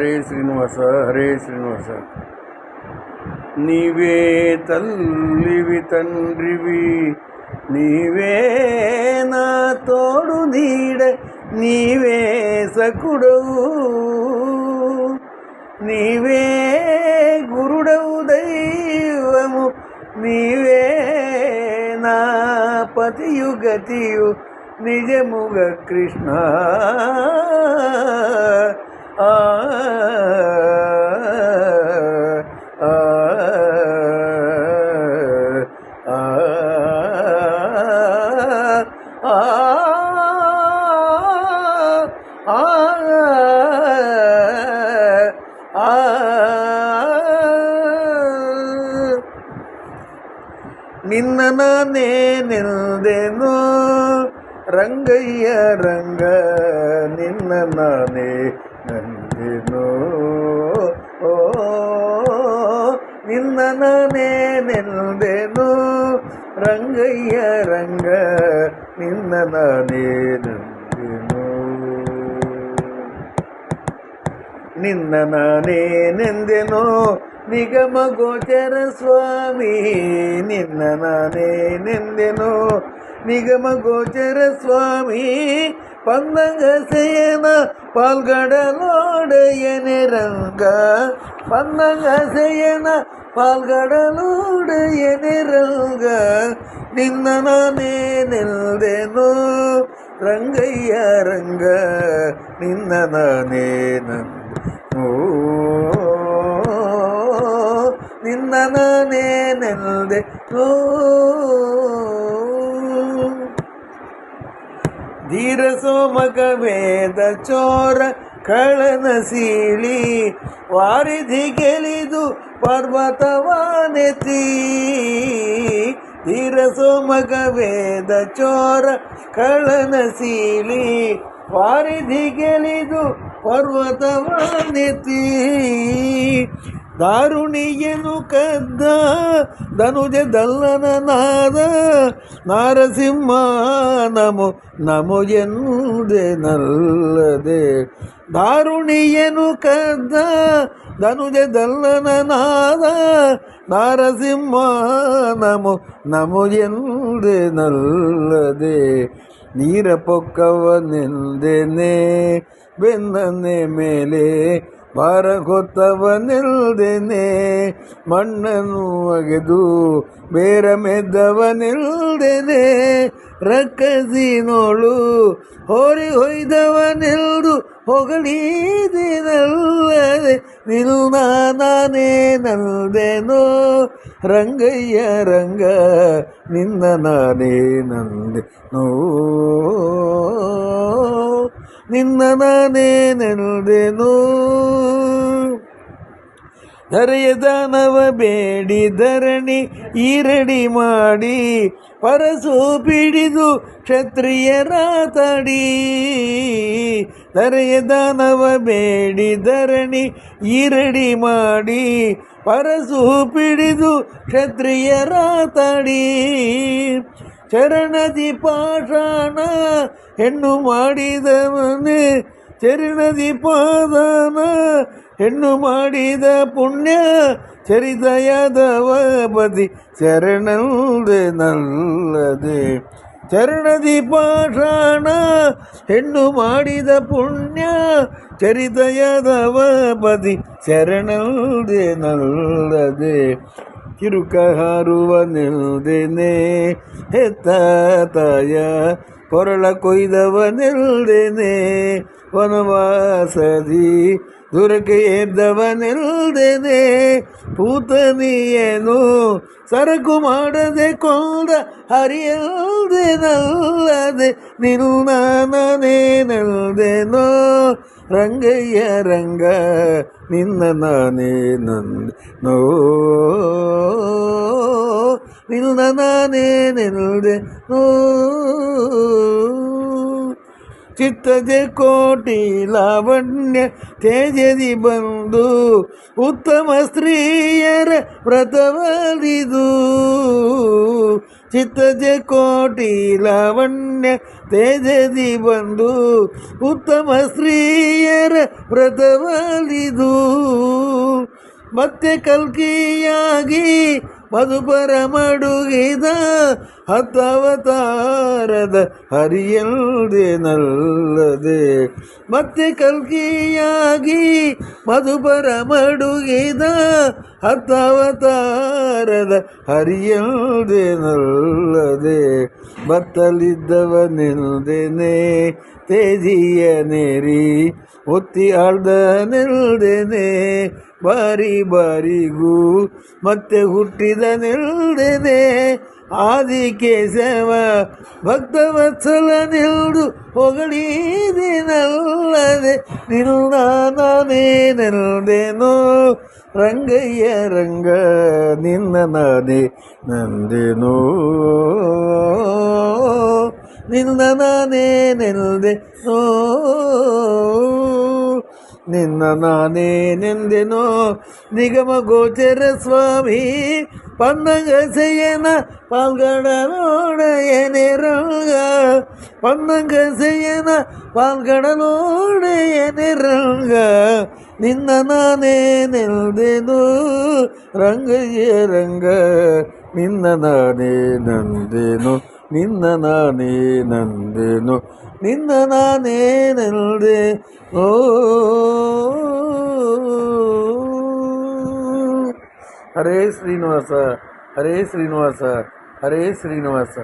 ಹರೇ ಶ್ರೀನಿವಾಸ ಹರೇ ಶ್ರೀನಿವಾಸ. ನೀವೇ ತಲ್ಲಿವಿ ತಂಡ್ರಿವಿ, ನೀವೇ ನಾ ತೋಡು ನೀಡ, ನೀವೇ ಸಕುಡವು, ನೀವೇ ಗುರುಡವು ದೈವము, ನೀವೇ నా పతియు గతియు నిజముగ కృష్ణ. ఆ ఆ ನಿನ್ನ ನಾನೇ ನೆನೆದೆನು ರಂಗಯ್ಯ ರಂಗ, ನಿನ್ನ ನಾನೇ ನಂದೆನು, ಓ ನಿನ್ನ ನಾನೇ ನೆನೆದೆನು ರಂಗಯ್ಯ ರಂಗ, ನಿನ್ನ ನಾನೇ ನಂದೆನು. ನಿನ್ನ ನಾನೇ ನೆಂದೆನು ನಿಗಮ ಗೋಚರ ಸ್ವಾಮಿ, ನಿನ್ನ ನಾನೇ ನೆಂದೆನು ನಿಗಮ ಗೋಚರ ಸ್ವಾಮಿ. ಪನ್ನಂಗ ಸೇನ ಪಾಲ್ಗಡಲೋಡೆಯನೆ ರಂಗ, ಪನ್ನಂಗ ಸೇನ ಪಾಲ್ಗಡಲೋಡೆಯನೆ ರಂಗ, ನಿನ್ನ ನಾನೇ ನೆಂದೆನು ರಂಗಯ್ಯ ರಂಗ, ನಿನ್ನ ನಾನೇ ನಂದೆನು, ನಿನ್ನ ನಾನೇ ನೆನೆದೆನು. ಧೀರ ಸೋಮಕ ವೇದ ಚೋರ ಕಳನ ಸೀಳಿ, ವಾರಿಧಿ ಗೆಲಿದು ಪರ್ವತವಾನೆತಿ. ಧೀರ ಸೋಮಕ ವೇದ ಚೋರ ಕಳನ ಸೀಳಿ, ವಾರಿಧಿ ಗೆಲಿದು ಪರ್ವತವಾನೆತಿ. ದಾರುಣಿಯನು ಕದ್ದ ಧನುಜ ದಲ್ಲನ ನಾದ, ನಾರಸಿಂಹ ನಮೋ ನಮೋ ಎಂದೆ ನಲ್ಲದೆ. ದಾರುಣಿಯನು ಕದ್ದ ಧನುಜ ದಲ್ಲನ ನಾದ, ನಾರಸಿಂಹ ನಮೋ ನಮೋ ಎಂದೆ ನಲ್ಲದೆ. ನೀರ ಪೊಕ್ಕವನೆಂದೆನೆ ಬೆನ್ನನೆ ಮೇಲೆ ಭಾರ ಹೊತ್ತವನೆಲ್ದೆನೆ, ಮಣ್ಣನ್ನು ಒಗೆದು ಬೇರ ಮೆದ್ದವನೆಲ್ದೆನೆ. ರಕ್ಕಸಿನೋಳು ಹೋರಿ ಹೊಯ್ದವನೆಲ್ದು ಹೊಗಳಿದಿನಲ್ಲದೆ, ನಿನ್ನ ನಾನೇ ನಂದೆನು ರಂಗಯ್ಯ ರಂಗ, ನಿನ್ನ ನಾನೇ ನಂದೆನು, ನಿನ್ನ ನಾನೇ ನೆನೆದೆನು. ಧರೆಯ ದಾನವ ಬೇಡಿ ಧರಣಿ ಈರಡಿ ಮಾಡಿ, ಪರಸು ಪಿಡಿದು ಕ್ಷತ್ರಿಯರ ತಡಿ. ಧರೆಯ ದಾನವ ಬೇಡಿ ಧರಣಿ ಈರಡಿ ಮಾಡಿ, ಪರಸು ಪಿಡಿದು ಕ್ಷತ್ರಿಯರ ತಡಿ. ಚರಣದಿ ಪಾಷಾಣ ಹೆಣ್ಣು ಮಾಡಿದವನೇ, ಚರಣದಿ ಪಾದಾನ ಹೆಣ್ಣು ಮಾಡಿದ ಪುಣ್ಯ ಚರಿತಯದವ ಬದಿ ಶರಣಲ್ದೆ ನಲ್ಲದೆ. ಚರಣದಿ ಪಾಷಾಣ ಹೆಣ್ಣು ಮಾಡಿದ ಪುಣ್ಯ ಚರಿತಯದವ ಬದಿ ಶರಣಲ್ದೆ ನಲ್ಲದೆ. ಕಿರುಕ ಹಾರುವನೆಲ್ದೆನೆ ಹೆತ್ತ ತಾಯ ಕೊರಳ ಕೊಯ್ದವನೆಲ್ದೆನೆ, ವನವಾಸದಿ ದುರಕೆ ಎದ್ದವನೆಲ್ದೆನೆ. ಪೂತನಿಯನು ಸರಕು ಮಾಡದೆ ಕೊಂದ ಹರಿಯಲ್ದೆ ನಲ್ಲದೆ, ನಿನ್ನ ನಾನೇ ನಂದೆನು ರಂಗಯ್ಯ ರಂಗ, ನಿನ್ನ ನಾನೇ ನಂದೆನು, ನಿನ್ನ ನಾನೇ ನೆನೆದೆನು. ಚಿತ್ತಜೆ ಕೋಟಿ ಲಾವಣ್ಯ ತೇಜದಿ ಬಂದು, ಉತ್ತಮ ಸ್ತ್ರೀಯರ ವ್ರತವಲಿದು. ಚಿತ್ತಜೆ ಕೋಟಿ ಲಾವಣ್ಯ ತೇಜದಿ ಬಂದು ಉತ್ತಮ ಸ್ತ್ರೀಯರ ವ್ರತವಲಿದು ಮತ್ತೆ ಕಲ್ಕಿಯಾಗಿ ಮಧುಪರ ಮಡುಗಿದ ಹತ್ತವತಾರದ ಹರಿಯಲ್ದೆ ನಲ್ಲದೆ ಮತ್ತೆ ಕಲ್ಕಿಯಾಗಿ ಮಧುಪರ ಮಡುಗಿದ ಹತ್ತವತಾರದ ಹರಿಯಲ್ದೆ ನಲ್ಲದೆ ಬತ್ತಲಿದ್ದವನೆಲ್ದೇನೆ ತೇಜಿಯ ನೇರಿ ಒತ್ತಿ ಆಳ್ದ ನೆಲ್ದೇನೆ ಬಾರಿ ಬಾರಿಗೂ ಮತ್ತೆ ಹುಟ್ಟಿದ ನೆಲ್ದೇನೆ ಆದಿಕೇಶವ ಭಕ್ತವತ್ಸಲ ನಿಲ್ದು ಹೊಗಳಿದಿನಲ್ಲದೆ ನಿನ್ನ ನಾನೇ ನೆಲ್ದೇನೋ ರಂಗಯ್ಯ ರಂಗ ನಿನ್ನ ನಾನೇ ನಂದೇನೋ ನಿನ್ನ ನಾನೇ ನೆಲ್ದೆನೋ ನಿನ್ನ ನಾನೇ ನೆಂದೆನೋ ನಿಗಮ ಗೋಚರ ಸ್ವಾಮಿ ಪನ್ನಂಗ ಸೆಯ್ಯನ ಪಾಲ್ಗಡಲೋಡೆಯನೆ ರಂಗ ಪನ್ನಂಗ ಸೆಯ್ಯನ ಪಾಲ್ಗಡಲೋಡೆಯನೆ ರಂಗ ನಿನ್ನ ನಾನೇ ನೆಲ್ದೆನು ರಂಗಯ್ಯ ರಂಗ ನಿನ್ನ ನಾನೇ ನಂದೆನು ನಿನ್ನ ನಾನೇ ನಂದೆನು ನಿನ್ನ ನಾನೇ ನೆಲ್ದೆ ಓ ಹರೇ ಶ್ರೀನಿವಾಸ ಹರೇ ಶ್ರೀನಿವಾಸ ಹರೇ ಶ್ರೀನಿವಾಸ.